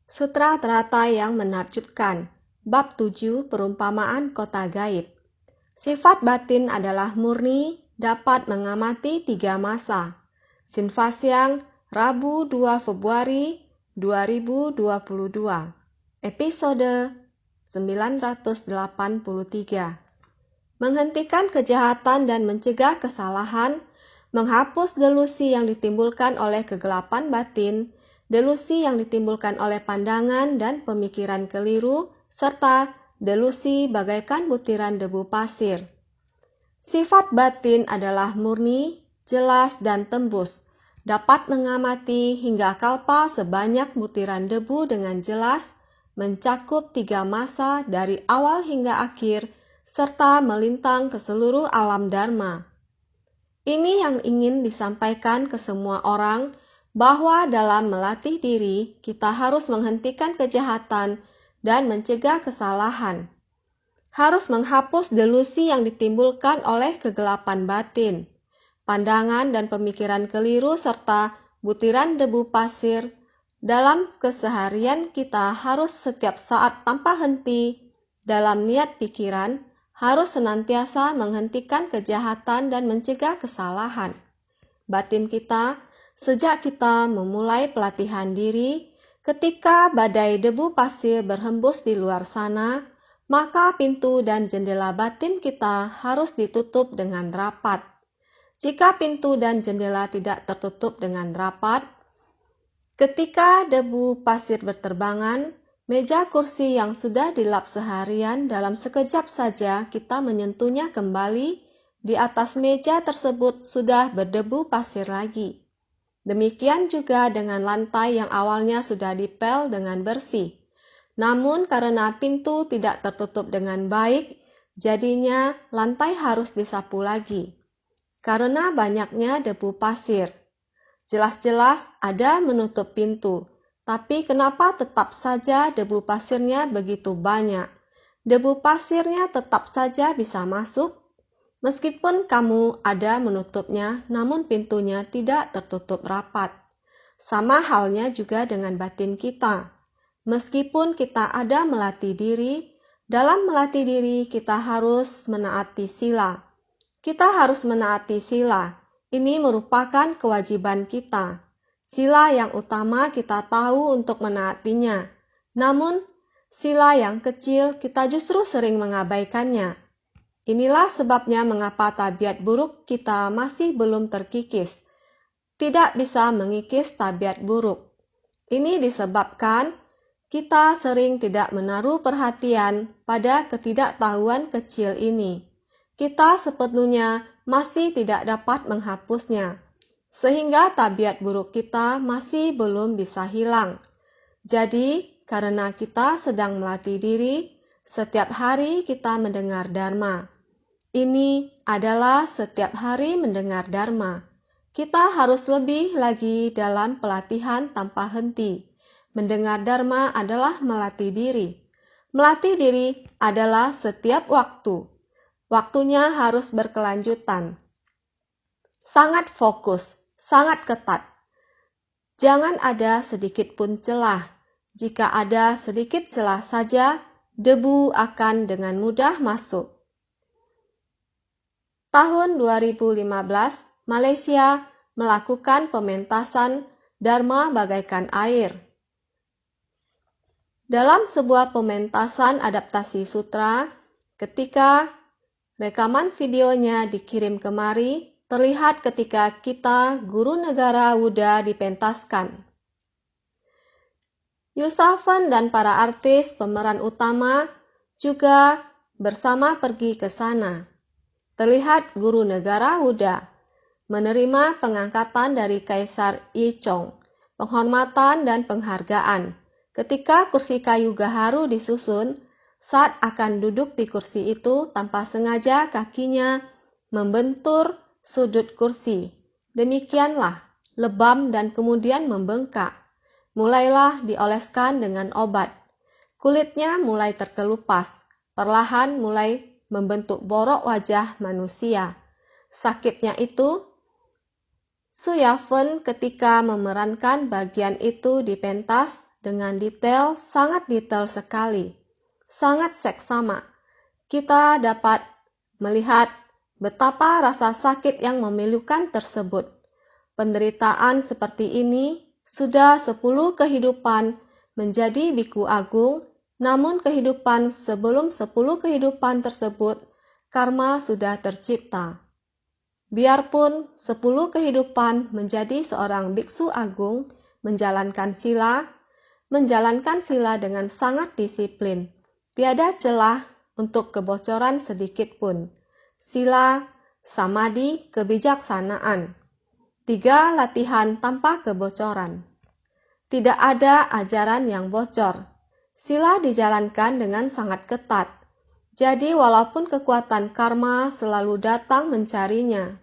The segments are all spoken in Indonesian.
Sutra teratai yang menakjubkan. Bab 7 Perumpamaan Kota Gaib. Sifat batin adalah murni, dapat mengamati 3 masa. Sinfasyang, Rabu 2 Februari 2022. Episode 983. Menghentikan kejahatan dan mencegah kesalahan, menghapus delusi yang ditimbulkan oleh kegelapan batin, delusi yang ditimbulkan oleh pandangan dan pemikiran keliru, serta delusi bagaikan butiran debu pasir. Sifat batin adalah murni, jelas dan tembus, dapat mengamati hingga kalpa sebanyak butiran debu dengan jelas, mencakup 3 masa dari awal hingga akhir, serta melintang ke seluruh alam dharma. Ini yang ingin disampaikan ke semua orang, bahwa dalam melatih diri, kita harus menghentikan kejahatan dan mencegah kesalahan. Harus menghapus delusi yang ditimbulkan oleh kegelapan batin, pandangan dan pemikiran keliru serta butiran debu pasir. Dalam keseharian kita harus setiap saat tanpa henti, dalam niat pikiran, harus senantiasa menghentikan kejahatan dan mencegah kesalahan. Batin kita, sejak kita memulai pelatihan diri, ketika badai debu pasir berhembus di luar sana, maka pintu dan jendela batin kita harus ditutup dengan rapat. Jika pintu dan jendela tidak tertutup dengan rapat, ketika debu pasir berterbangan, meja kursi yang sudah dilap seharian dalam sekejap saja kita menyentuhnya kembali, di atas meja tersebut sudah berdebu pasir lagi. Demikian juga dengan lantai yang awalnya sudah dipel dengan bersih. Namun karena pintu tidak tertutup dengan baik, jadinya lantai harus disapu lagi. Karena banyaknya debu pasir. Jelas-jelas ada menutup pintu, tapi kenapa tetap saja debu pasirnya begitu banyak? Debu pasirnya tetap saja bisa masuk? Meskipun kamu ada menutupnya, namun pintunya tidak tertutup rapat. Sama halnya juga dengan batin kita. Meskipun kita ada melatih diri, dalam melatih diri kita harus menaati sila. Kita harus menaati sila. Ini merupakan kewajiban kita. Sila yang utama kita tahu untuk menaatinya. Namun, sila yang kecil kita justru sering mengabaikannya. Inilah sebabnya mengapa tabiat buruk kita masih belum terkikis. Tidak bisa mengikis tabiat buruk. Ini disebabkan kita sering tidak menaruh perhatian pada ketidaktahuan kecil ini. Kita sepenuhnya masih tidak dapat menghapusnya, sehingga tabiat buruk kita masih belum bisa hilang. Jadi, karena kita sedang melatih diri, setiap hari kita mendengar dharma. Ini adalah setiap hari mendengar dharma. Kita harus lebih lagi dalam pelatihan tanpa henti. Mendengar dharma adalah melatih diri. Melatih diri adalah setiap waktu. Waktunya harus berkelanjutan. Sangat fokus, sangat ketat. Jangan ada sedikit pun celah. Jika ada sedikit celah saja, debu akan dengan mudah masuk. Tahun 2015, Malaysia melakukan pementasan Dharma bagaikan air. Dalam sebuah pementasan adaptasi sutra, ketika rekaman videonya dikirim kemari, terlihat ketika kita guru negara Wuda dipentaskan. Yusafen dan para artis pemeran utama juga bersama pergi ke sana. Terlihat guru negara Wuda menerima pengangkatan dari Kaisar Yichong, penghormatan dan penghargaan. Ketika kursi kayu gaharu disusun, saat akan duduk di kursi itu tanpa sengaja kakinya membentur sudut kursi. Demikianlah, lebam dan kemudian membengkak. Mulailah dioleskan dengan obat. Kulitnya mulai terkelupas, perlahan mulai membentuk borok wajah manusia. Sakitnya itu, Su Yafen ketika memerankan bagian itu di pentas dengan detail, sangat detail sekali, sangat seksama. Kita dapat melihat betapa rasa sakit yang memilukan tersebut. Penderitaan seperti ini sudah 10 kehidupan menjadi biku agung, namun kehidupan sebelum 10 kehidupan tersebut, karma sudah tercipta. Biarpun 10 kehidupan menjadi seorang biksu agung, menjalankan sila dengan sangat disiplin. Tiada celah untuk kebocoran sedikit pun. Sila, samadhi, kebijaksanaan. 3 latihan tanpa kebocoran. Tidak ada ajaran yang bocor. Sila dijalankan dengan sangat ketat. Jadi walaupun kekuatan karma selalu datang mencarinya,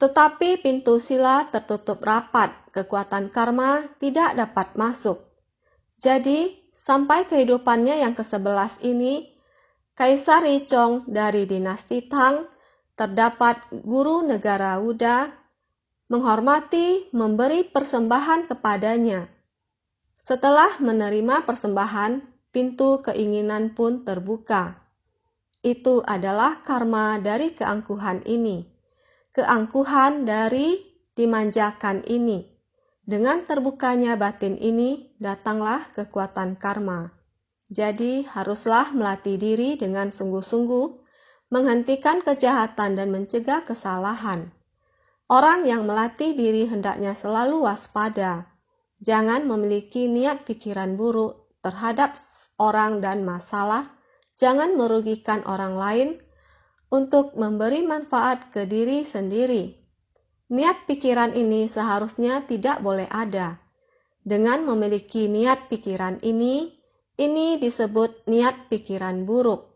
tetapi pintu sila tertutup rapat, kekuatan karma tidak dapat masuk. Jadi, sampai kehidupannya yang ke-11 ini, Kaisar Yichong dari dinasti Tang, terdapat guru negara Wuda, menghormati, memberi persembahan kepadanya. Setelah menerima persembahan, pintu keinginan pun terbuka. Itu adalah karma dari keangkuhan ini. Keangkuhan dari dimanjakan ini. Dengan terbukanya batin ini, datanglah kekuatan karma. Jadi haruslah melatih diri dengan sungguh-sungguh, menghentikan kejahatan dan mencegah kesalahan. Orang yang melatih diri hendaknya selalu waspada. Jangan memiliki niat pikiran buruk terhadap orang dan masalah. Jangan merugikan orang lain untuk memberi manfaat ke diri sendiri. Niat pikiran ini seharusnya tidak boleh ada. Dengan memiliki niat pikiran ini disebut niat pikiran buruk.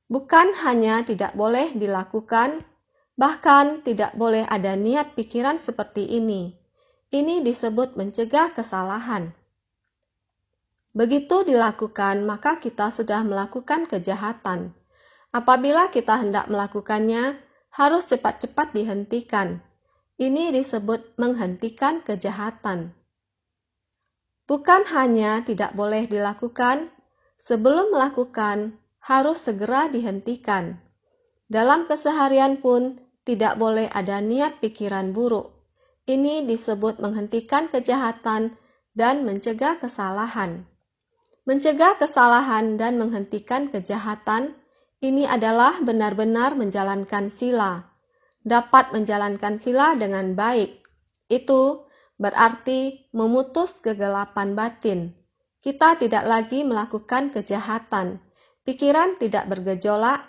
Bukan hanya tidak boleh dilakukan, bahkan tidak boleh ada niat pikiran seperti ini. Ini disebut mencegah kesalahan. Begitu dilakukan, maka kita sudah melakukan kejahatan. Apabila kita hendak melakukannya, harus cepat-cepat dihentikan. Ini disebut menghentikan kejahatan. Bukan hanya tidak boleh dilakukan, sebelum melakukan harus segera dihentikan. Dalam keseharian pun tidak boleh ada niat pikiran buruk. Ini disebut menghentikan kejahatan dan mencegah kesalahan. Mencegah kesalahan dan menghentikan kejahatan, ini adalah benar-benar menjalankan sila. Dapat menjalankan sila dengan baik. Itu berarti memutus kegelapan batin. Kita tidak lagi melakukan kejahatan. Pikiran tidak bergejolak.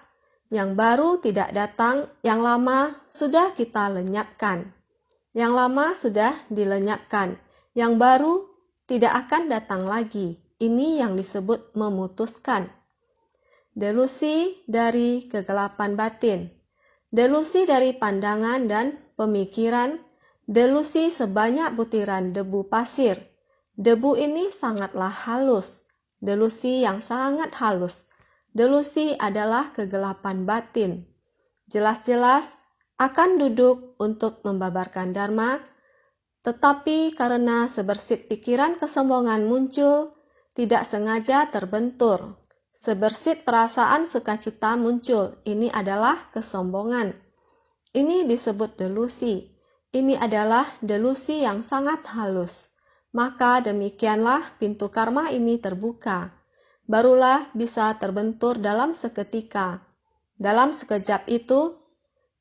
Yang baru tidak datang, yang lama sudah kita lenyapkan. Yang lama sudah dilenyapkan. Yang baru tidak akan datang lagi. Ini yang disebut memutuskan. Delusi dari kegelapan batin. Delusi dari pandangan dan pemikiran, delusi sebanyak butiran debu pasir. Debu ini sangatlah halus, delusi yang sangat halus. Delusi adalah kegelapan batin. Jelas-jelas akan duduk untuk membabarkan dharma, tetapi karena sebersit pikiran kesombongan muncul, tidak sengaja terbentur. Sebersit perasaan sukacita muncul, ini adalah kesombongan. Ini disebut delusi. Ini adalah delusi yang sangat halus. Maka demikianlah pintu karma ini terbuka. Barulah bisa terbentur dalam seketika. Dalam sekejap itu,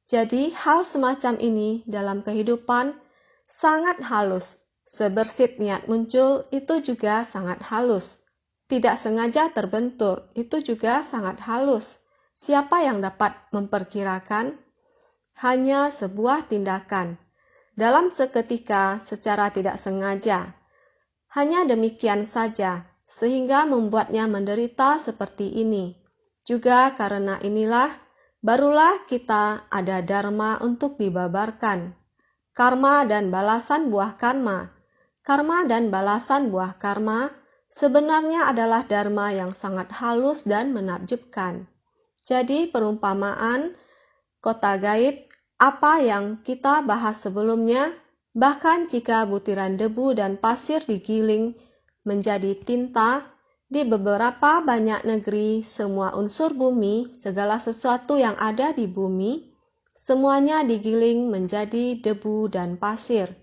jadi hal semacam ini dalam kehidupan sangat halus. Sebersit niat muncul itu juga sangat halus. Tidak sengaja terbentur, itu juga sangat halus. Siapa yang dapat memperkirakan? Hanya sebuah tindakan. Dalam seketika secara tidak sengaja. Hanya demikian saja, sehingga membuatnya menderita seperti ini. Juga karena inilah, barulah kita ada dharma untuk dibabarkan. Karma dan balasan buah karma. Karma dan balasan buah karma sebenarnya adalah dharma yang sangat halus dan menakjubkan. Jadi perumpamaan kota gaib apa yang kita bahas sebelumnya Bahkan jika butiran debu dan pasir digiling menjadi tinta, di beberapa banyak negeri, semua unsur bumi, segala sesuatu yang ada di bumi, semuanya digiling menjadi debu dan pasir.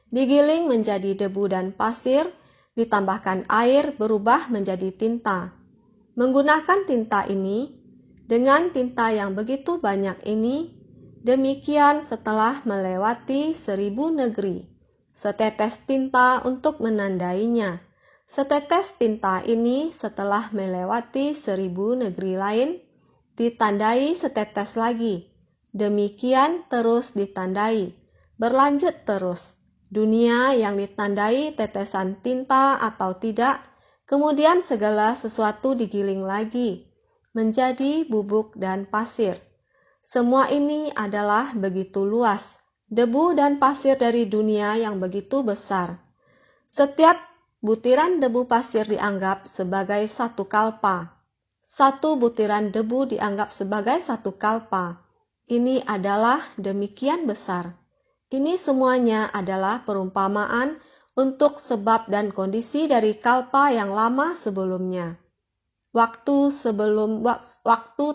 Digiling menjadi debu dan pasir, ditambahkan air berubah menjadi tinta. Menggunakan tinta ini, dengan tinta yang begitu banyak ini, demikian setelah melewati 1000 negeri, setetes tinta untuk menandainya. Setetes tinta ini setelah melewati 1000 negeri lain, ditandai setetes lagi. Demikian terus ditandai, berlanjut terus. Dunia yang ditandai tetesan tinta atau tidak, kemudian segala sesuatu digiling lagi, menjadi bubuk dan pasir. Semua ini adalah begitu luas, debu dan pasir dari dunia yang begitu besar. Setiap butiran debu pasir dianggap sebagai satu kalpa. Satu butiran debu dianggap sebagai satu kalpa. Ini adalah demikian besar. Ini semuanya adalah perumpamaan untuk sebab dan kondisi dari kalpa yang lama sebelumnya. Waktu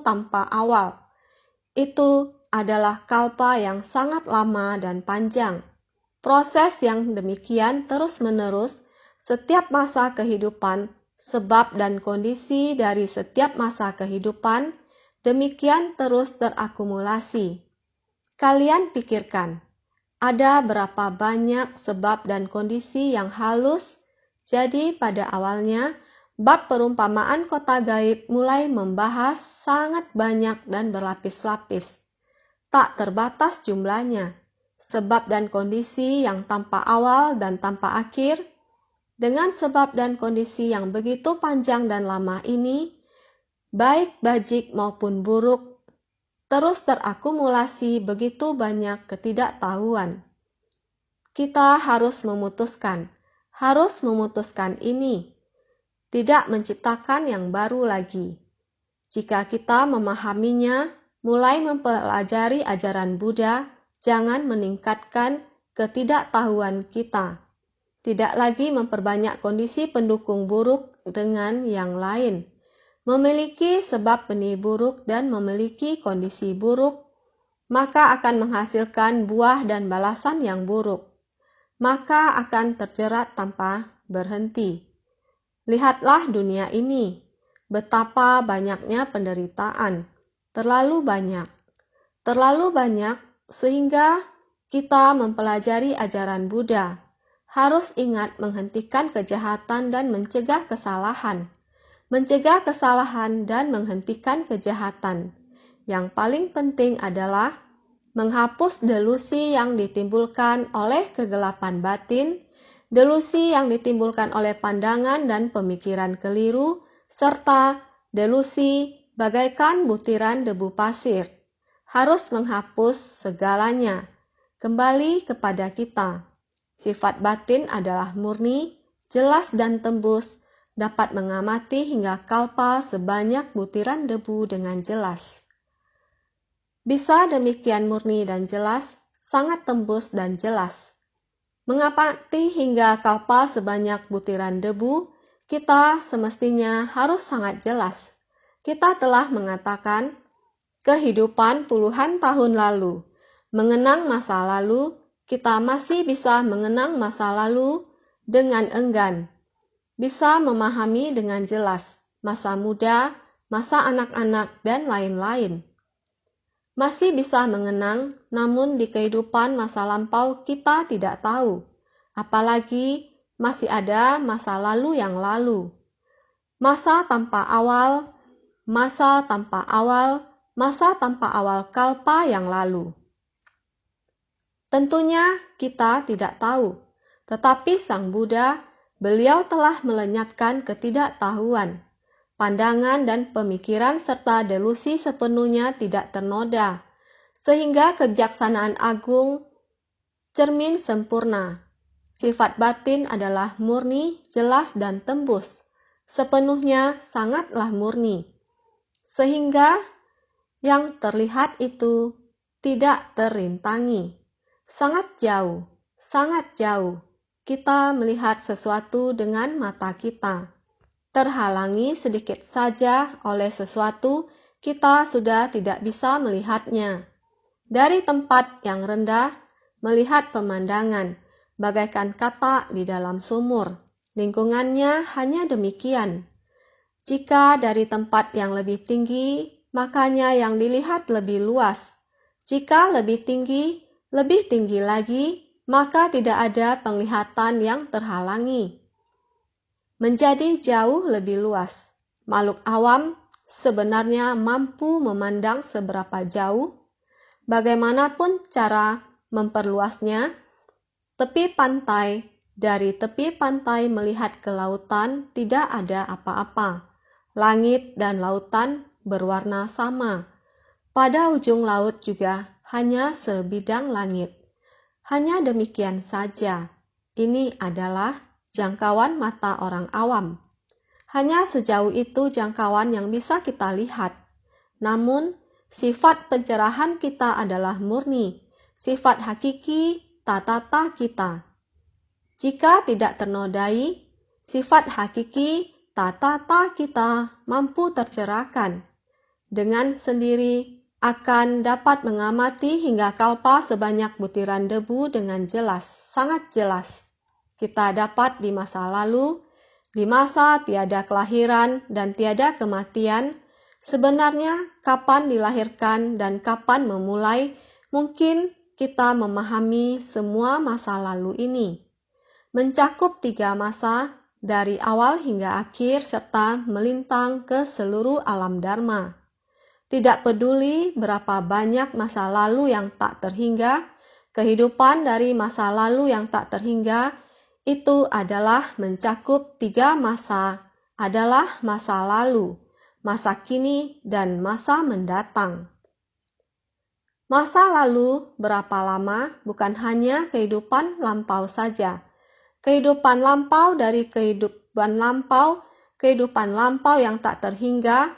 tanpa awal. Itu adalah kalpa yang sangat lama dan panjang. Proses yang demikian terus-menerus setiap masa kehidupan, sebab dan kondisi dari setiap masa kehidupan, demikian terus terakumulasi. Kalian pikirkan, ada berapa banyak sebab dan kondisi yang halus? Jadi pada awalnya, bab perumpamaan kota gaib mulai membahas sangat banyak dan berlapis-lapis. Tak terbatas jumlahnya, sebab dan kondisi yang tanpa awal dan tanpa akhir. Dengan sebab dan kondisi yang begitu panjang dan lama ini, baik bajik maupun buruk, terus terakumulasi begitu banyak ketidaktahuan. Kita harus memutuskan ini. Tidak menciptakan yang baru lagi. Jika kita memahaminya, mulai mempelajari ajaran Buddha, jangan meningkatkan ketidaktahuan kita. Tidak lagi memperbanyak kondisi pendukung buruk dengan yang lain. Memiliki sebab benih buruk dan memiliki kondisi buruk, maka akan menghasilkan buah dan balasan yang buruk. Maka akan terjerat tanpa berhenti. Lihatlah dunia ini, betapa banyaknya penderitaan, terlalu banyak sehingga kita mempelajari ajaran Buddha. Harus ingat menghentikan kejahatan dan mencegah kesalahan. Mencegah kesalahan dan menghentikan kejahatan. Yang paling penting adalah menghapus delusi yang ditimbulkan oleh kegelapan batin, delusi yang ditimbulkan oleh pandangan dan pemikiran keliru, serta delusi bagaikan butiran debu pasir. Harus menghapus segalanya. Kembali kepada kita. Sifat batin adalah murni, jelas dan tembus, dapat mengamati hingga kalpa sebanyak butiran debu dengan jelas. Bisa demikian murni dan jelas, sangat tembus dan jelas. Mengamati hingga kalpa sebanyak butiran debu, kita semestinya harus sangat jelas. Kita telah mengatakan kehidupan puluhan tahun lalu. Mengenang masa lalu, kita masih bisa mengenang masa lalu dengan enggan. Bisa memahami dengan jelas masa muda, masa anak-anak, dan lain-lain. Masih bisa mengenang, namun di kehidupan masa lampau kita tidak tahu. Apalagi masih ada masa lalu yang lalu. Masa tanpa awal kalpa yang lalu. Tentunya kita tidak tahu, tetapi Sang Buddha, beliau telah melenyapkan ketidaktahuan. Pandangan dan pemikiran serta delusi sepenuhnya tidak ternoda, sehingga kebijaksanaan agung cermin sempurna. Sifat batin adalah murni, jelas dan tembus, sepenuhnya sangatlah murni, sehingga yang terlihat itu tidak terintangi, sangat jauh, sangat jauh. Kita melihat sesuatu dengan mata kita. Terhalangi sedikit saja oleh sesuatu, kita sudah tidak bisa melihatnya. Dari tempat yang rendah, melihat pemandangan, bagaikan katak di dalam sumur. Lingkungannya hanya demikian. Jika dari tempat yang lebih tinggi, makanya yang dilihat lebih luas. Jika lebih tinggi lagi, maka tidak ada penglihatan yang terhalangi. Menjadi jauh lebih luas. Makhluk awam sebenarnya mampu memandang seberapa jauh. Bagaimanapun cara memperluasnya, dari tepi pantai melihat ke lautan tidak ada apa-apa. Langit dan lautan berwarna sama. Pada ujung laut juga hanya sebidang langit. Hanya demikian saja. Ini adalah jangkauan mata orang awam. Hanya sejauh itu jangkauan yang bisa kita lihat. Namun, sifat pencerahan kita adalah murni, sifat hakiki tatata kita. Jika tidak ternodai, sifat hakiki tatata kita mampu tercerahkan. Dengan sendiri akan dapat mengamati hingga kalpa sebanyak butiran debu dengan jelas, sangat jelas. Kita dapat di masa lalu, di masa tiada kelahiran dan tiada kematian, sebenarnya kapan dilahirkan dan kapan memulai, mungkin kita memahami semua masa lalu ini. Mencakup 3 masa, dari awal hingga akhir serta melintang ke seluruh alam dharma. Tidak peduli berapa banyak masa lalu yang tak terhingga, kehidupan dari masa lalu yang tak terhingga itu adalah mencakup 3 masa, adalah masa lalu, masa kini, dan masa mendatang. Masa lalu berapa lama bukan hanya kehidupan lampau saja. Kehidupan lampau dari kehidupan lampau yang tak terhingga,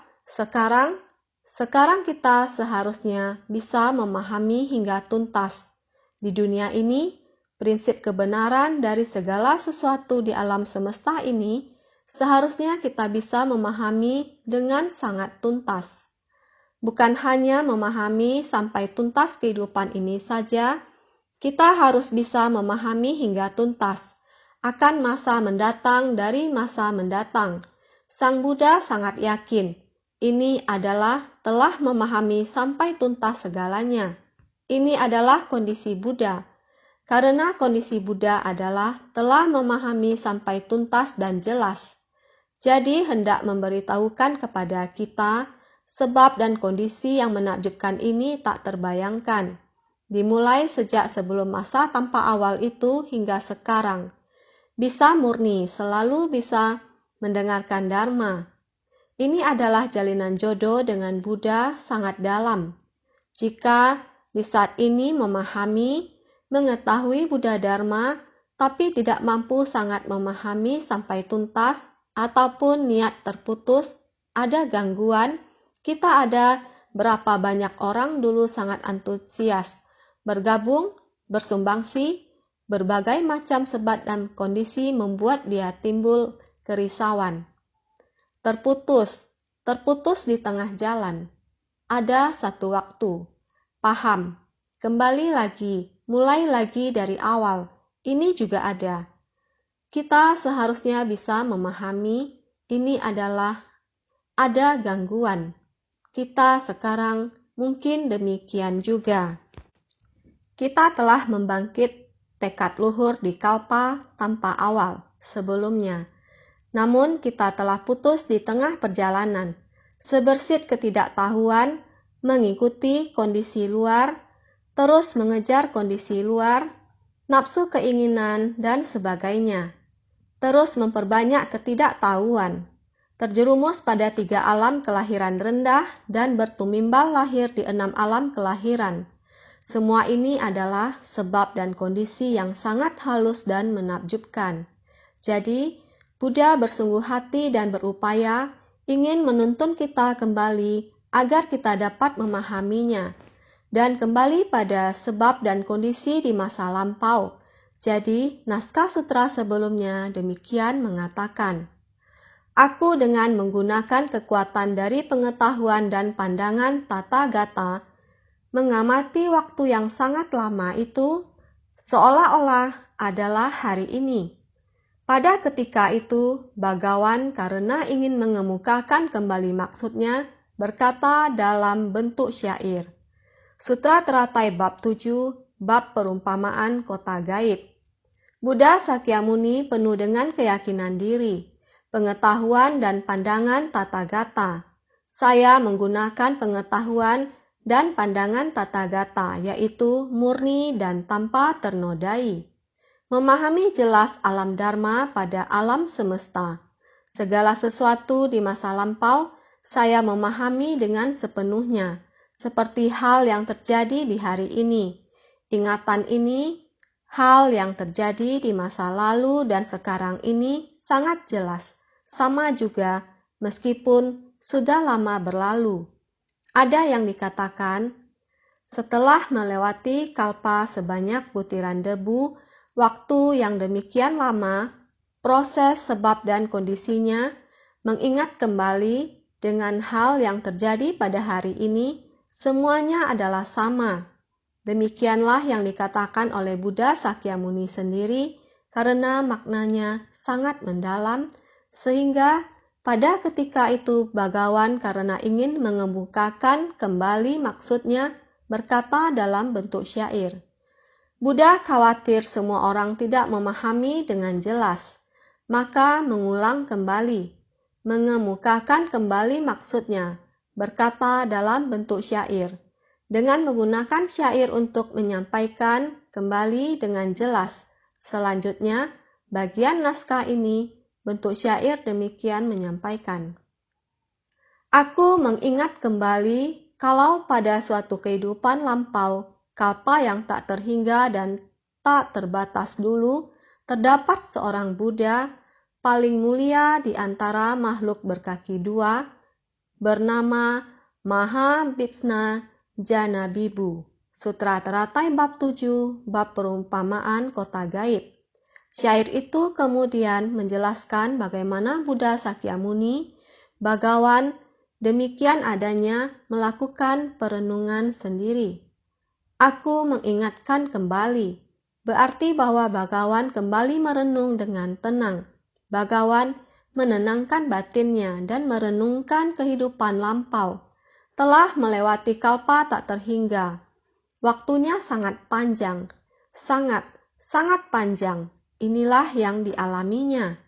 sekarang kita seharusnya bisa memahami hingga tuntas. Di dunia ini, prinsip kebenaran dari segala sesuatu di alam semesta ini seharusnya kita bisa memahami dengan sangat tuntas. Bukan hanya memahami sampai tuntas kehidupan ini saja, kita harus bisa memahami hingga tuntas akan masa mendatang dari masa mendatang. Sang Buddha sangat yakin ini adalah telah memahami sampai tuntas segalanya. Ini adalah kondisi Buddha. Karena kondisi Buddha adalah telah memahami sampai tuntas dan jelas. Jadi hendak memberitahukan kepada kita sebab dan kondisi yang menakjubkan ini tak terbayangkan. Dimulai sejak sebelum masa tanpa awal itu hingga sekarang. Bisa murni, selalu bisa mendengarkan Dharma. Ini adalah jalinan jodoh dengan Buddha sangat dalam. Jika di saat ini mengetahui Buddha Dharma, tapi tidak mampu sangat memahami sampai tuntas, ataupun niat terputus, ada gangguan, kita ada berapa banyak orang dulu sangat antusias, bergabung, bersumbangsi, berbagai macam sebab dan kondisi membuat dia timbul kerisauan. Terputus di tengah jalan. Ada satu waktu, paham, kembali lagi, mulai lagi dari awal, ini juga ada. Kita seharusnya bisa memahami ini adalah ada gangguan. Kita sekarang mungkin demikian juga. Kita telah membangkit tekad luhur di kalpa tanpa awal sebelumnya. Namun kita telah putus di tengah perjalanan, sebersit ketidaktahuan, mengikuti kondisi luar, terus mengejar kondisi luar, nafsu keinginan, dan sebagainya. Terus memperbanyak ketidaktahuan, terjerumus pada 3 alam kelahiran rendah dan bertumimbal lahir di 6 alam kelahiran. Semua ini adalah sebab dan kondisi yang sangat halus dan menakjubkan. Jadi, Buddha bersungguh hati dan berupaya ingin menuntun kita kembali agar kita dapat memahaminya dan kembali pada sebab dan kondisi di masa lampau. Jadi, naskah sutra sebelumnya demikian mengatakan, aku dengan menggunakan kekuatan dari pengetahuan dan pandangan tata gata, mengamati waktu yang sangat lama itu, seolah-olah adalah hari ini. Pada ketika itu, Bhagawan karena ingin mengemukakan kembali maksudnya, berkata dalam bentuk syair. Sutra Teratai Bab 7, Bab Perumpamaan Kota Gaib. Buddha Sakyamuni penuh dengan keyakinan diri, pengetahuan dan pandangan tata gata. Saya menggunakan pengetahuan dan pandangan tata gata, yaitu murni dan tanpa ternodai. Memahami jelas alam dharma pada alam semesta. Segala sesuatu di masa lampau, saya memahami dengan sepenuhnya, seperti hal yang terjadi di hari ini. Ingatan ini, hal yang terjadi di masa lalu dan sekarang ini sangat jelas, sama juga meskipun sudah lama berlalu. Ada yang dikatakan, setelah melewati kalpa sebanyak butiran debu, waktu yang demikian lama, proses sebab dan kondisinya, mengingat kembali dengan hal yang terjadi pada hari ini, semuanya adalah sama. Demikianlah yang dikatakan oleh Buddha Sakyamuni sendiri karena maknanya sangat mendalam, sehingga pada ketika itu Bhagawan karena ingin mengemukakan kembali maksudnya berkata dalam bentuk syair. Buddha khawatir semua orang tidak memahami dengan jelas, maka mengulang kembali, mengemukakan kembali maksudnya, berkata dalam bentuk syair. Dengan menggunakan syair untuk menyampaikan kembali dengan jelas. Selanjutnya, bagian naskah ini bentuk syair demikian menyampaikan. Aku mengingat kembali kalau pada suatu kehidupan lampau, kalpa yang tak terhingga dan tak terbatas dulu, terdapat seorang Buddha paling mulia di antara makhluk berkaki dua, bernama Mahabhishna Janabibu. Sutra Teratai Bab 7, Bab Perumpamaan Kota Gaib. Syair itu kemudian menjelaskan bagaimana Buddha Sakyamuni, Bhagawan, demikian adanya melakukan perenungan sendiri. Aku mengingatkan kembali, berarti bahwa Bhagawan kembali merenung dengan tenang. Bhagawan menenangkan batinnya dan merenungkan kehidupan lampau. Telah melewati kalpa tak terhingga. Waktunya sangat panjang, sangat panjang. Inilah yang dialaminya.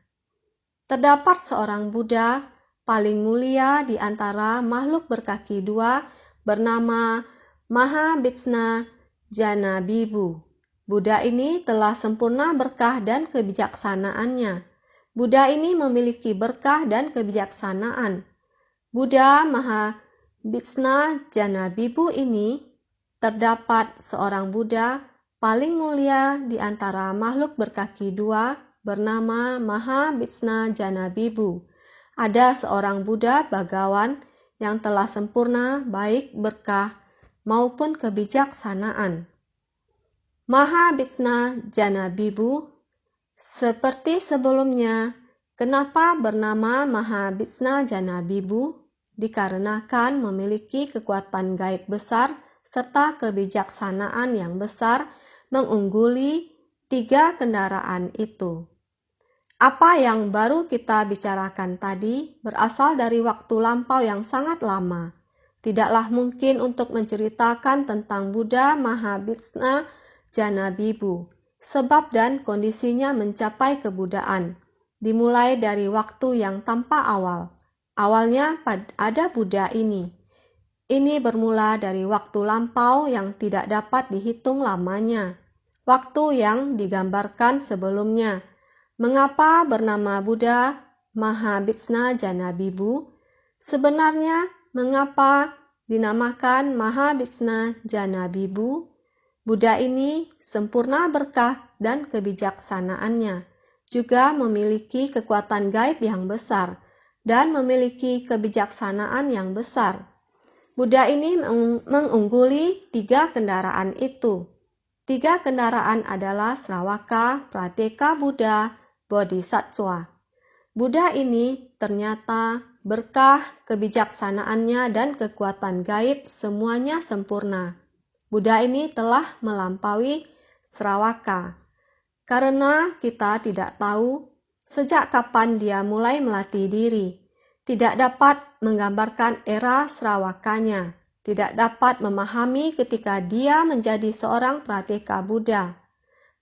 Terdapat seorang Buddha paling mulia di antara makhluk berkaki dua bernama Mahabhishna Janabibu. Buddha ini telah sempurna berkah dan kebijaksanaannya. Buddha ini memiliki berkah dan kebijaksanaan. Buddha Mahabhishna Janabibu ini terdapat seorang Buddha paling mulia di antara makhluk berkaki dua bernama Mahabhishna Janabibu. Ada seorang Buddha Bhagawan yang telah sempurna baik berkah maupun kebijaksanaan. Mahabhishna Janabibu seperti sebelumnya, kenapa bernama Mahabhishna Janabibu? Dikarenakan memiliki kekuatan gaib besar serta kebijaksanaan yang besar mengungguli 3 kendaraan itu. Apa yang baru kita bicarakan tadi berasal dari waktu lampau yang sangat lama. Tidaklah mungkin untuk menceritakan tentang Buddha Mahabhishna Janabibu. Sebab dan kondisinya mencapai kebudaan, dimulai dari waktu yang tanpa awal. Awalnya ada Buddha ini. Ini bermula dari waktu lampau yang tidak dapat dihitung lamanya. Waktu yang digambarkan sebelumnya. Mengapa bernama Buddha Mahabhishna Janabibu? Sebenarnya mengapa dinamakan Mahabhishna Janabibu? Buddha ini sempurna berkah dan kebijaksanaannya, juga memiliki kekuatan gaib yang besar dan memiliki kebijaksanaan yang besar. Buddha ini mengungguli 3 kendaraan itu. 3 Tiga kendaraan adalah Sravaka, Pratyeka Buddha, Bodhisattva. Buddha ini ternyata berkah kebijaksanaannya dan kekuatan gaib semuanya sempurna. Buddha ini telah melampaui Sravaka. Karena kita tidak tahu sejak kapan dia mulai melatih diri, tidak dapat menggambarkan era Sravakanya, tidak dapat memahami ketika dia menjadi seorang Pratyeka Buddha,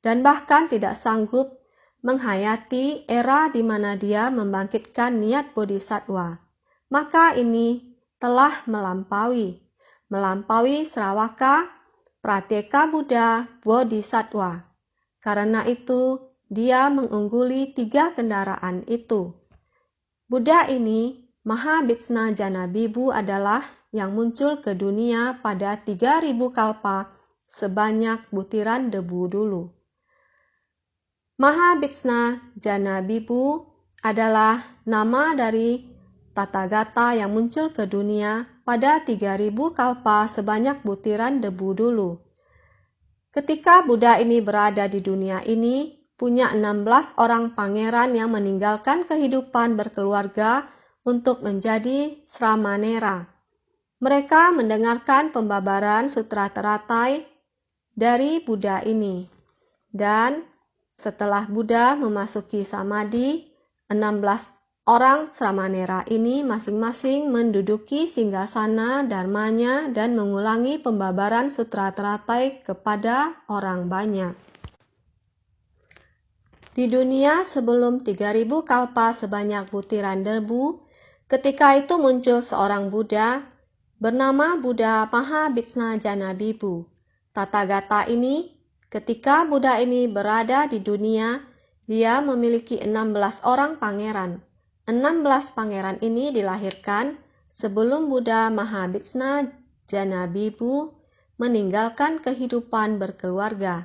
dan bahkan tidak sanggup menghayati era di mana dia membangkitkan niat Bodhisattva. Maka ini telah melampaui Sravaka, Pratyeka Buddha, Bodhisattva. Karena itu, dia mengungguli tiga kendaraan itu. Buddha ini, Mahabhishna Jana Bhikkhu adalah yang muncul ke dunia pada 3000 kalpa sebanyak butiran debu dulu. Mahabhishna Jana Bhikkhu adalah nama dari Tathagata yang muncul ke dunia pada 3000 kalpa sebanyak butiran debu dulu. Ketika Buddha ini berada di dunia ini, punya 16 orang pangeran yang meninggalkan kehidupan berkeluarga untuk menjadi Sramanera. Mereka mendengarkan pembabaran sutra teratai dari Buddha ini. Dan setelah Buddha memasuki samadhi, 16 orang Sramanera ini masing-masing menduduki singgasana dharmanya dan mengulangi pembabaran sutra teratai kepada orang banyak. Di dunia sebelum 3000 kalpa sebanyak butiran debu, ketika itu muncul seorang Buddha bernama Buddha Mahabhishna Jana Bhikkhu. Tathagata ini, ketika Buddha ini berada di dunia, dia memiliki 16 orang pangeran. 16 pangeran ini dilahirkan sebelum Buddha Mahabhishna Jana Bhikkhu meninggalkan kehidupan berkeluarga.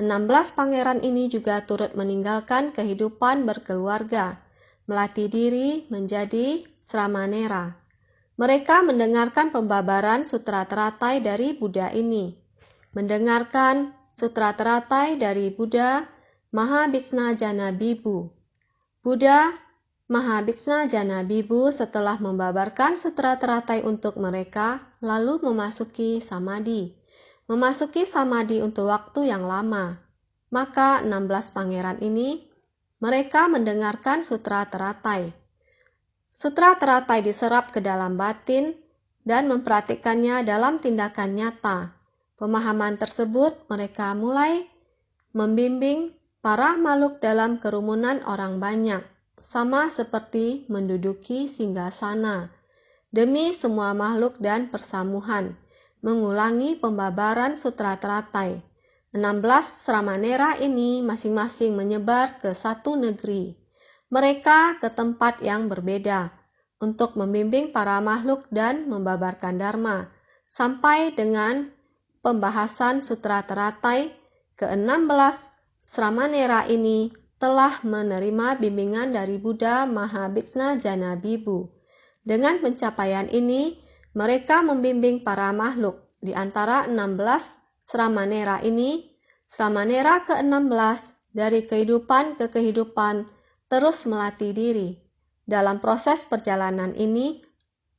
16 pangeran ini juga turut meninggalkan kehidupan berkeluarga, melatih diri menjadi Sramanera. Mereka mendengarkan pembabaran sutra teratai dari Buddha ini. Mendengarkan sutra teratai dari Buddha Mahabhishna Jana Bhikkhu. Buddha Mahabhishna Jana Bhikkhu setelah membabarkan sutra teratai untuk mereka, lalu memasuki samadhi. Memasuki samadhi untuk waktu yang lama. Maka 16 pangeran ini, mereka mendengarkan sutra teratai. Sutra teratai diserap ke dalam batin dan mempraktikkannya dalam tindakan nyata. Pemahaman tersebut mereka mulai membimbing para makhluk dalam kerumunan orang banyak, sama seperti menduduki singgasana. Demi semua makhluk dan persamuhan, mengulangi pembabaran sutra teratai. 16 Sramanera ini masing-masing menyebar ke satu negeri. Mereka ke tempat yang berbeda untuk membimbing para makhluk dan membabarkan dharma, sampai dengan pembahasan sutra teratai ke-16 Sramanera ini telah menerima bimbingan dari Buddha Mahabhishna Jana Bhikkhu. Dengan pencapaian ini, mereka membimbing para makhluk. Di antara 16 Sramanera ini, Sramanera ke-16 dari kehidupan ke kehidupan terus melatih diri. Dalam proses perjalanan ini,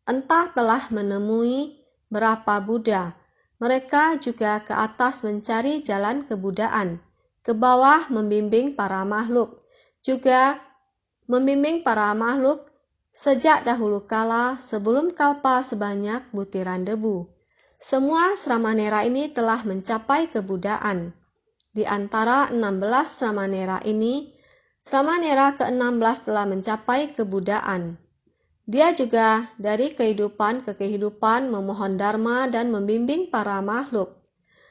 entah telah menemui berapa Buddha. Mereka juga ke atas mencari jalan kebudaan. Ke bawah membimbing para makhluk, juga membimbing para makhluk sejak dahulu kala sebelum kalpa sebanyak butiran debu. Semua Sramanera ini telah mencapai kebudaan. Di antara 16 Sramanera ini, Sramanera ke-16 telah mencapai kebudaan. Dia juga dari kehidupan ke kehidupan memohon dharma dan membimbing para makhluk.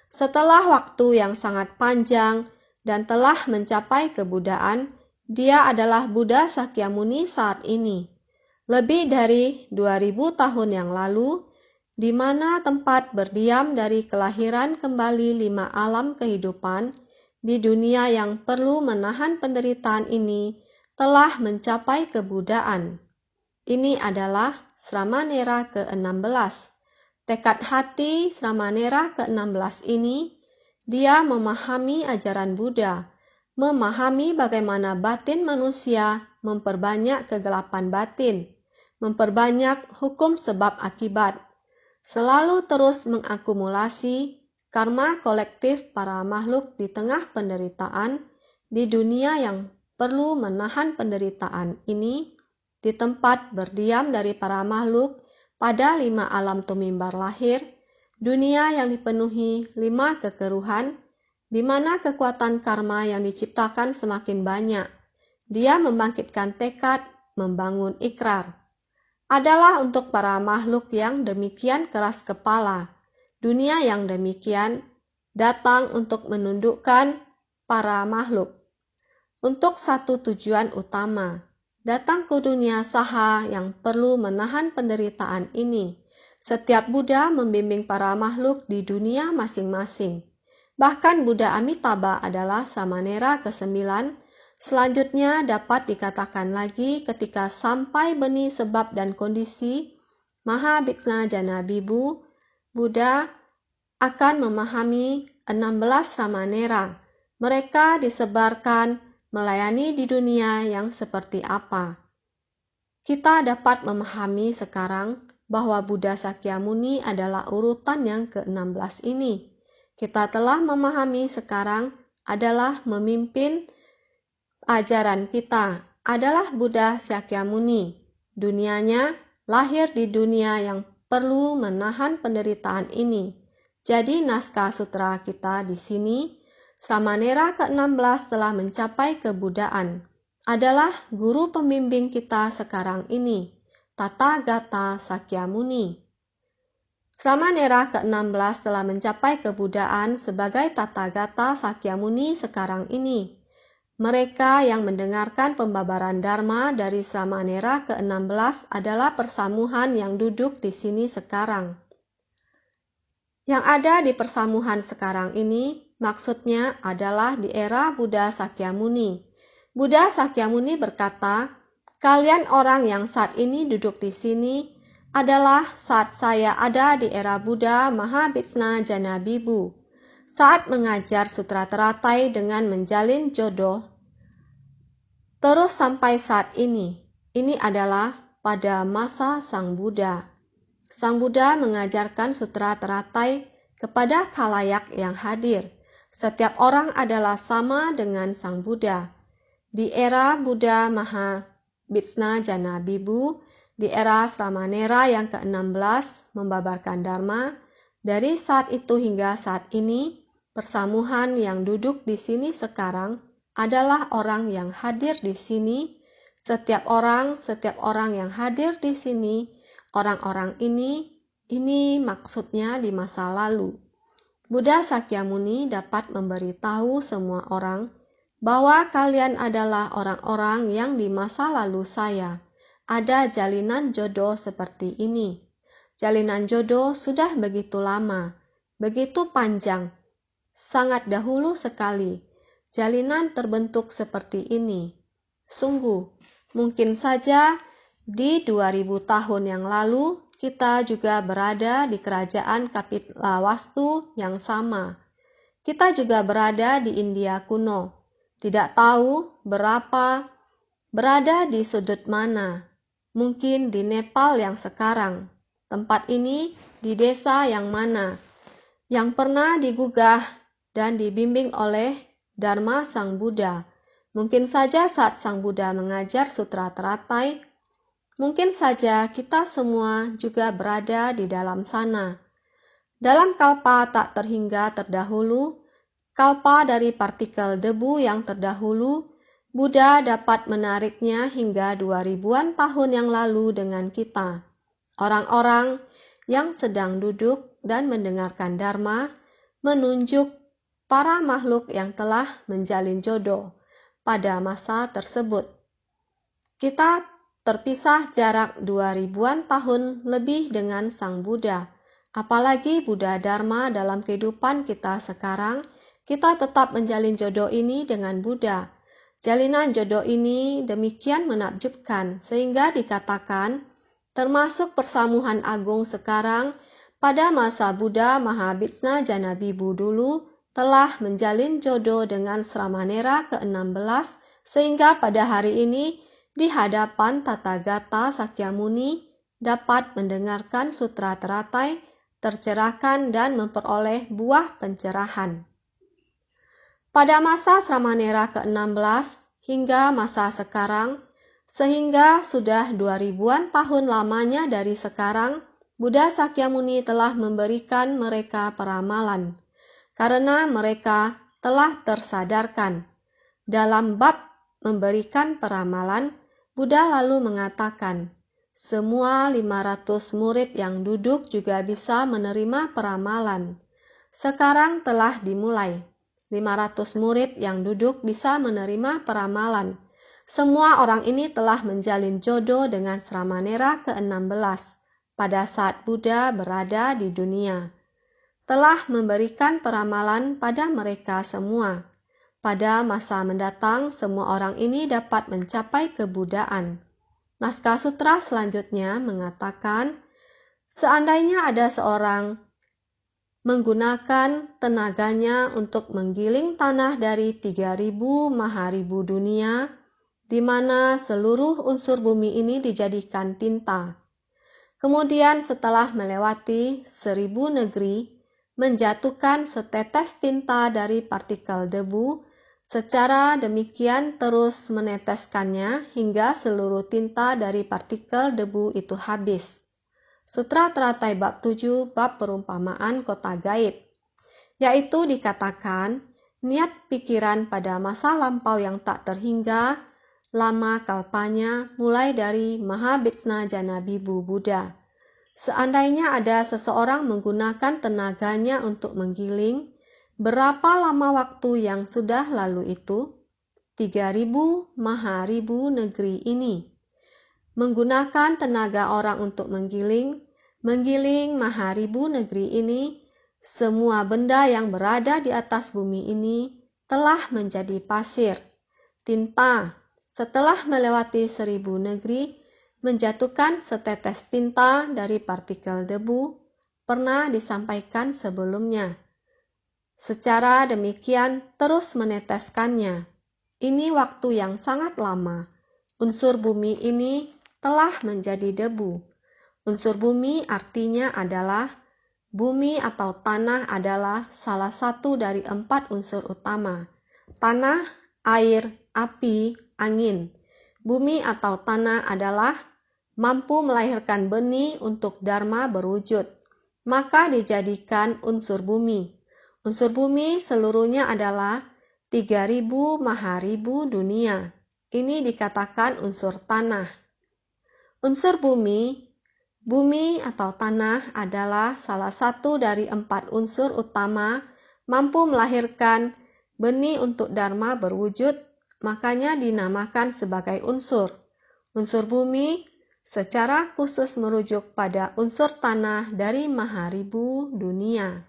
Setelah waktu yang sangat panjang, dan telah mencapai kebudaan, dia adalah Buddha Sakyamuni saat ini. Lebih dari 2000 tahun yang lalu, di mana tempat berdiam dari kelahiran kembali 5 alam kehidupan, di dunia yang perlu menahan penderitaan ini, telah mencapai kebudaan. Ini adalah Sramanera ke-16. Tekad hati Sramanera ke-16 ini Dia memahami ajaran Buddha, memahami bagaimana batin manusia memperbanyak kegelapan batin, memperbanyak hukum sebab akibat, selalu terus mengakumulasi karma kolektif para makhluk di tengah penderitaan di dunia yang perlu menahan penderitaan ini, di tempat berdiam dari para makhluk pada 5 alam tumimbar lahir, dunia yang dipenuhi 5 kekeruhan, di mana kekuatan karma yang diciptakan semakin banyak. Dia membangkitkan tekad, membangun ikrar. Adalah untuk para makhluk yang demikian keras kepala. Dunia yang demikian datang untuk menundukkan para makhluk. Untuk satu tujuan utama, datang ke dunia saha yang perlu menahan penderitaan ini. Setiap Buddha membimbing para makhluk di dunia masing-masing. Bahkan Buddha Amitabha adalah Samanera ke-9. Selanjutnya dapat dikatakan lagi ketika sampai benih sebab dan kondisi Mahabhiksna Janabibu, Buddha akan memahami 16 Ramanera. Mereka disebarkan melayani di dunia yang seperti apa. Kita dapat memahami sekarang bahwa Buddha Sakyamuni adalah urutan yang ke-16 ini. Kita telah memahami sekarang adalah memimpin ajaran kita adalah Buddha Sakyamuni. Dunianya lahir di dunia yang perlu menahan penderitaan ini. Jadi naskah sutra kita di sini, Samanera ke-16 telah mencapai kebudaan. Adalah guru pembimbing kita sekarang ini, Tathagata Sakyamuni. Samanera ke-16 telah mencapai kebudaan sebagai Tathagata Sakyamuni sekarang ini. Mereka yang mendengarkan pembabaran Dharma dari Samanera ke-16 adalah persamuhan yang duduk di sini sekarang. Yang ada di persamuhan sekarang ini maksudnya adalah di era Buddha Sakyamuni. Buddha Sakyamuni berkata, "Kalian orang yang saat ini duduk di sini adalah saat saya ada di era Buddha Mahabhiksna Janabibu. Saat mengajar sutra teratai dengan menjalin jodoh, terus sampai saat ini adalah pada masa Sang Buddha. Sang Buddha mengajarkan sutra teratai kepada khalayak yang hadir. Setiap orang adalah sama dengan Sang Buddha. Di era Buddha Mahabhiksna Janabibu, di era Samanera yang ke-16 membabarkan Dharma, dari saat itu hingga saat ini, persamuhan yang duduk di sini sekarang adalah orang yang hadir di sini. Setiap orang yang hadir di sini, orang-orang ini maksudnya di masa lalu. Buddha Sakyamuni dapat memberitahu semua orang bahwa kalian adalah orang-orang yang di masa lalu saya. Ada jalinan jodoh seperti ini. Jalinan jodoh sudah begitu lama, begitu panjang, sangat dahulu sekali. Jalinan terbentuk seperti ini. Sungguh, mungkin saja di 2000 tahun yang lalu kita juga berada di kerajaan Kapilavastu yang sama. Kita juga berada di India kuno. Tidak tahu berada di sudut mana. Mungkin di Nepal yang sekarang. Tempat ini di desa yang mana, yang pernah digugah dan dibimbing oleh Dharma Sang Buddha. Mungkin saja saat Sang Buddha mengajar sutra teratai, mungkin saja kita semua juga berada di dalam sana. Dalam kalpa tak terhingga terdahulu, kalpa dari partikel debu yang terdahulu, Buddha dapat menariknya hingga 2000-an tahun yang lalu dengan kita. Orang-orang yang sedang duduk dan mendengarkan Dharma menunjuk para makhluk yang telah menjalin jodoh pada masa tersebut. Kita terpisah jarak 2000-an tahun lebih dengan Sang Buddha. Apalagi Buddha Dharma dalam kehidupan kita sekarang, kita tetap menjalin jodoh ini dengan Buddha. Jalinan jodoh ini demikian menakjubkan sehingga dikatakan termasuk persamuhan agung sekarang pada masa Buddha Mahabhiksna Janabibu dulu telah menjalin jodoh dengan Sramanera ke-16 sehingga pada hari ini di hadapan Tathagata Sakyamuni dapat mendengarkan sutra teratai, tercerahkan dan memperoleh buah pencerahan. Pada masa Sramanera ke-16 hingga masa sekarang, sehingga sudah 2000-an tahun lamanya dari sekarang, Buddha Sakyamuni telah memberikan mereka peramalan, karena mereka telah tersadarkan. Dalam bab memberikan peramalan, Buddha lalu mengatakan, semua 500 murid yang duduk juga bisa menerima peramalan. Sekarang telah dimulai. 500 murid yang duduk bisa menerima peramalan. Semua orang ini telah menjalin jodoh dengan Sramanera ke-16 pada saat Buddha berada di dunia. Telah memberikan peramalan pada mereka semua. Pada masa mendatang, semua orang ini dapat mencapai kebudaan. Naskah sutra selanjutnya mengatakan, seandainya ada seorang menggunakan tenaganya untuk menggiling tanah dari 3000 maharibu dunia, di mana seluruh unsur bumi ini dijadikan tinta. Kemudian setelah melewati 1000 negeri, menjatuhkan setetes tinta dari partikel debu, secara demikian terus meneteskannya hingga seluruh tinta dari partikel debu itu habis. Sutra Teratai bab 7 bab perumpamaan kota gaib, yaitu dikatakan niat pikiran pada masa lampau yang tak terhingga lama kalpanya mulai dari Mahabitsna Jana Bibu Buddha. Seandainya ada seseorang menggunakan tenaganya untuk menggiling, berapa lama waktu yang sudah lalu itu? 3000 maharibu negeri ini. Menggunakan tenaga orang untuk menggiling maharibu negeri ini, semua benda yang berada di atas bumi ini telah menjadi pasir, tinta. Setelah melewati 1000 negeri, menjatuhkan setetes tinta dari partikel debu, pernah disampaikan sebelumnya. Secara demikian terus meneteskannya. Ini waktu yang sangat lama. Unsur bumi ini telah menjadi debu. Unsur bumi artinya adalah bumi atau tanah adalah salah satu dari 4 unsur utama. Tanah, air, api, angin. Bumi atau tanah adalah mampu melahirkan benih untuk dharma berwujud. Maka dijadikan unsur bumi. Unsur bumi seluruhnya adalah 3000 maharibu dunia. Ini dikatakan unsur tanah. Unsur bumi atau tanah adalah salah satu dari 4 unsur utama mampu melahirkan benih untuk dharma berwujud, makanya dinamakan sebagai unsur. Unsur bumi secara khusus merujuk pada unsur tanah dari maharibu dunia.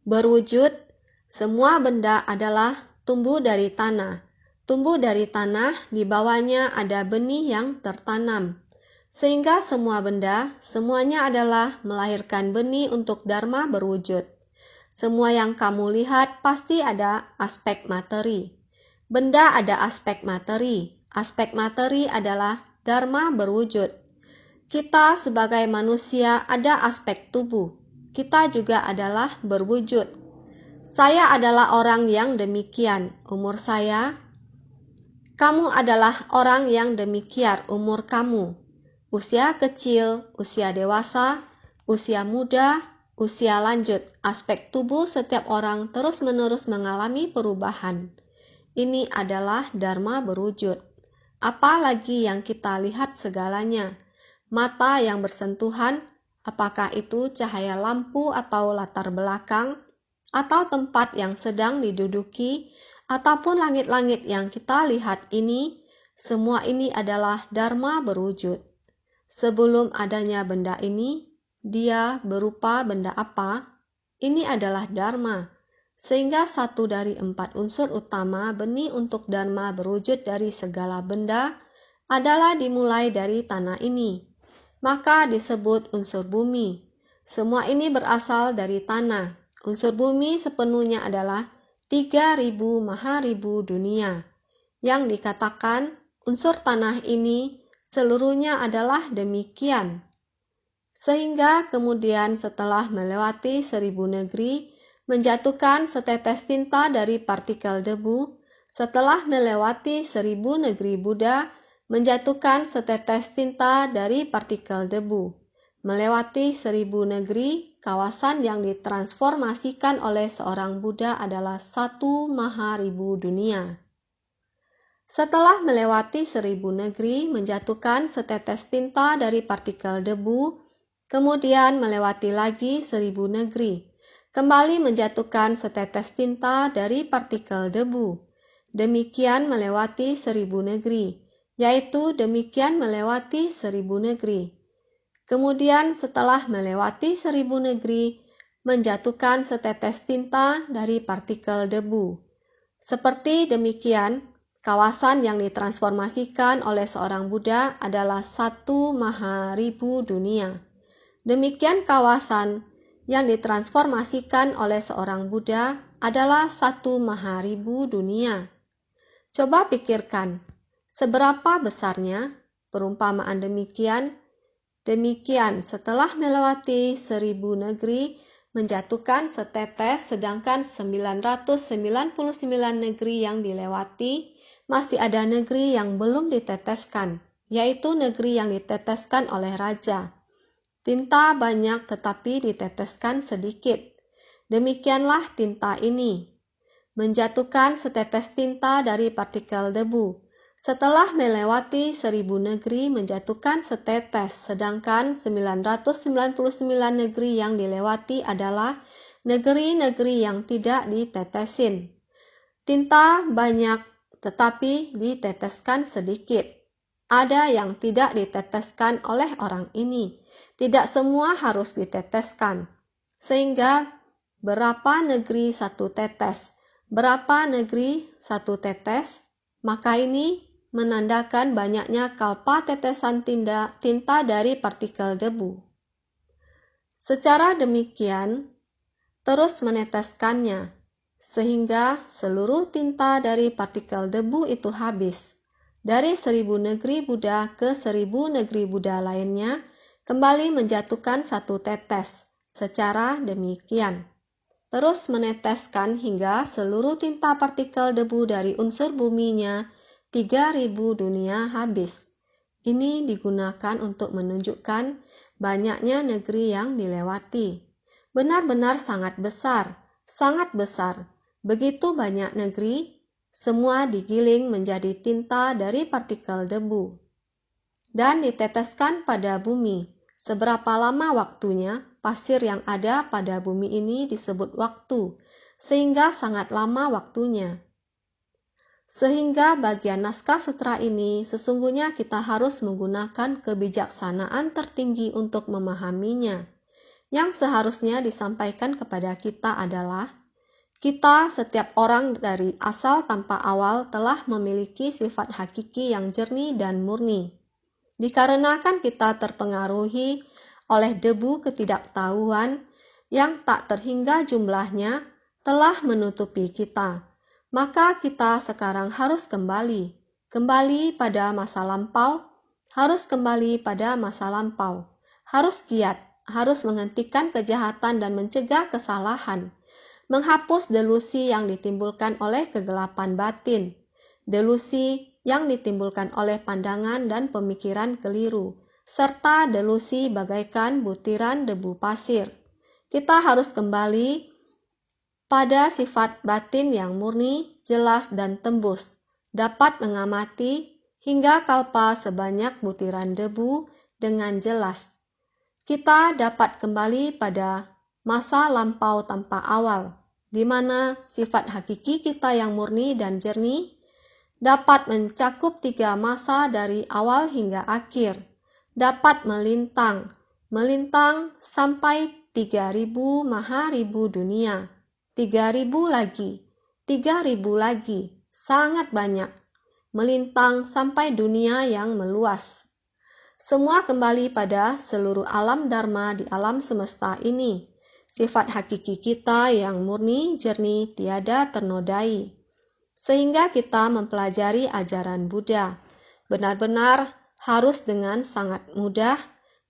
Berwujud, semua benda adalah tumbuh dari tanah. Tumbuh dari tanah, di bawahnya ada benih yang tertanam. Sehingga semua benda, semuanya adalah melahirkan benih untuk dharma berwujud. Semua yang kamu lihat pasti ada aspek materi. Benda ada aspek materi. Aspek materi adalah dharma berwujud. Kita sebagai manusia ada aspek tubuh. Kita juga adalah berwujud. Saya adalah orang yang demikian, umur saya. Kamu adalah orang yang demikian, umur kamu. Usia kecil, usia dewasa, usia muda, usia lanjut. Aspek tubuh setiap orang terus-menerus mengalami perubahan. Ini adalah dharma berwujud. Apalagi yang kita lihat segalanya. Mata yang bersentuhan, apakah itu cahaya lampu atau latar belakang, atau tempat yang sedang diduduki, ataupun langit-langit yang kita lihat ini, semua ini adalah dharma berwujud. Sebelum adanya benda ini, dia berupa benda apa? Ini adalah dharma. Sehingga satu dari 4 unsur utama benih untuk dharma berwujud dari segala benda adalah dimulai dari tanah ini. Maka disebut unsur bumi. Semua ini berasal dari tanah. Unsur bumi sepenuhnya adalah 3.000 maharibu dunia. Yang dikatakan unsur tanah ini seluruhnya adalah demikian. Sehingga kemudian setelah melewati 1.000 negeri, menjatuhkan setetes tinta dari partikel debu. Setelah melewati 1.000 negeri Buddha, menjatuhkan setetes tinta dari partikel debu. Melewati 1.000 negeri, kawasan yang ditransformasikan oleh seorang Buddha adalah 1 maharibu dunia. Setelah melewati 1.000 negeri, menjatuhkan setetes tinta dari partikel debu, kemudian melewati lagi 1.000 negeri, kembali menjatuhkan setetes tinta dari partikel debu. Demikian melewati 1.000 negeri, yaitu demikian melewati 1.000 negeri. Kemudian setelah melewati 1.000 negeri, menjatuhkan setetes tinta dari partikel debu. Seperti demikian, kawasan yang ditransformasikan oleh seorang Buddha adalah 1 maharibu dunia. Demikian kawasan yang ditransformasikan oleh seorang Buddha adalah 1 maharibu dunia. Coba pikirkan, seberapa besarnya perumpamaan demikian? Demikian setelah melewati 1.000 negeri, menjatuhkan setetes, sedangkan 999 negeri yang dilewati, masih ada negeri yang belum diteteskan, yaitu negeri yang diteteskan oleh raja. Tinta banyak tetapi diteteskan sedikit. Demikianlah tinta ini. Menjatuhkan setetes tinta dari partikel debu. Setelah melewati 1.000 negeri, menjatuhkan setetes, sedangkan 999 negeri yang dilewati adalah negeri-negeri yang tidak ditetesin. Tinta banyak tetapi diteteskan sedikit. Ada yang tidak diteteskan oleh orang ini. Tidak semua harus diteteskan. Sehingga berapa negeri satu tetes? Berapa negeri satu tetes? Maka ini menandakan banyaknya kalpa tetesan tinta dari partikel debu. Secara demikian, terus meneteskannya, sehingga seluruh tinta dari partikel debu itu habis. Dari 1.000 negeri Buddha ke 1.000 negeri Buddha lainnya, kembali menjatuhkan satu tetes, secara demikian. Terus meneteskan hingga seluruh tinta partikel debu dari unsur buminya 3.000 dunia habis. Ini digunakan untuk menunjukkan banyaknya negeri yang dilewati. Benar-benar sangat besar, sangat besar. Begitu banyak negeri, semua digiling menjadi tinta dari partikel debu dan diteteskan pada bumi. Seberapa lama waktunya? Pasir yang ada pada bumi ini disebut waktu, sehingga sangat lama waktunya. Sehingga bagian naskah sutra ini sesungguhnya kita harus menggunakan kebijaksanaan tertinggi untuk memahaminya. Yang seharusnya disampaikan kepada kita adalah, kita setiap orang dari asal tanpa awal telah memiliki sifat hakiki yang jernih dan murni. Dikarenakan kita terpengaruhi oleh debu ketidaktahuan yang tak terhingga jumlahnya telah menutupi kita. Maka kita sekarang harus kembali pada masa lampau, harus kembali pada masa lampau, harus giat, harus menghentikan kejahatan dan mencegah kesalahan, menghapus delusi yang ditimbulkan oleh kegelapan batin, delusi yang ditimbulkan oleh pandangan dan pemikiran keliru, serta delusi bagaikan butiran debu pasir. Kita harus kembali pada sifat batin yang murni, jelas dan tembus, dapat mengamati hingga kalpa sebanyak butiran debu dengan jelas. Kita dapat kembali pada masa lampau tanpa awal, di mana sifat hakiki kita yang murni dan jernih dapat mencakup 3 masa dari awal hingga akhir, dapat melintang sampai 3.000 maharibu dunia, 3.000 lagi, 3.000 lagi, sangat banyak, melintang sampai dunia yang meluas. Semua kembali pada seluruh alam dharma di alam semesta ini. sifat hakiki kita yang murni, jernih, tiada ternodai. Sehingga kita mempelajari ajaran Buddha benar-benar harus dengan sangat mudah,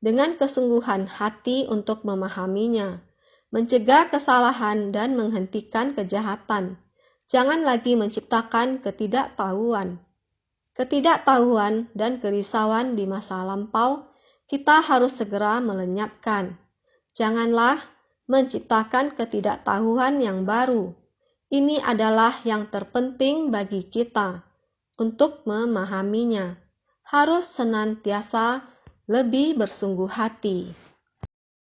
dengan kesungguhan hati untuk memahaminya, mencegah kesalahan dan menghentikan kejahatan. Jangan lagi menciptakan ketidaktahuan. Ketidaktahuan dan kerisauan di masa lampau kita harus segera melenyapkan. Janganlah menciptakan ketidaktahuan yang baru. Ini adalah yang terpenting bagi kita untuk memahaminya. Harus senantiasa lebih bersungguh hati.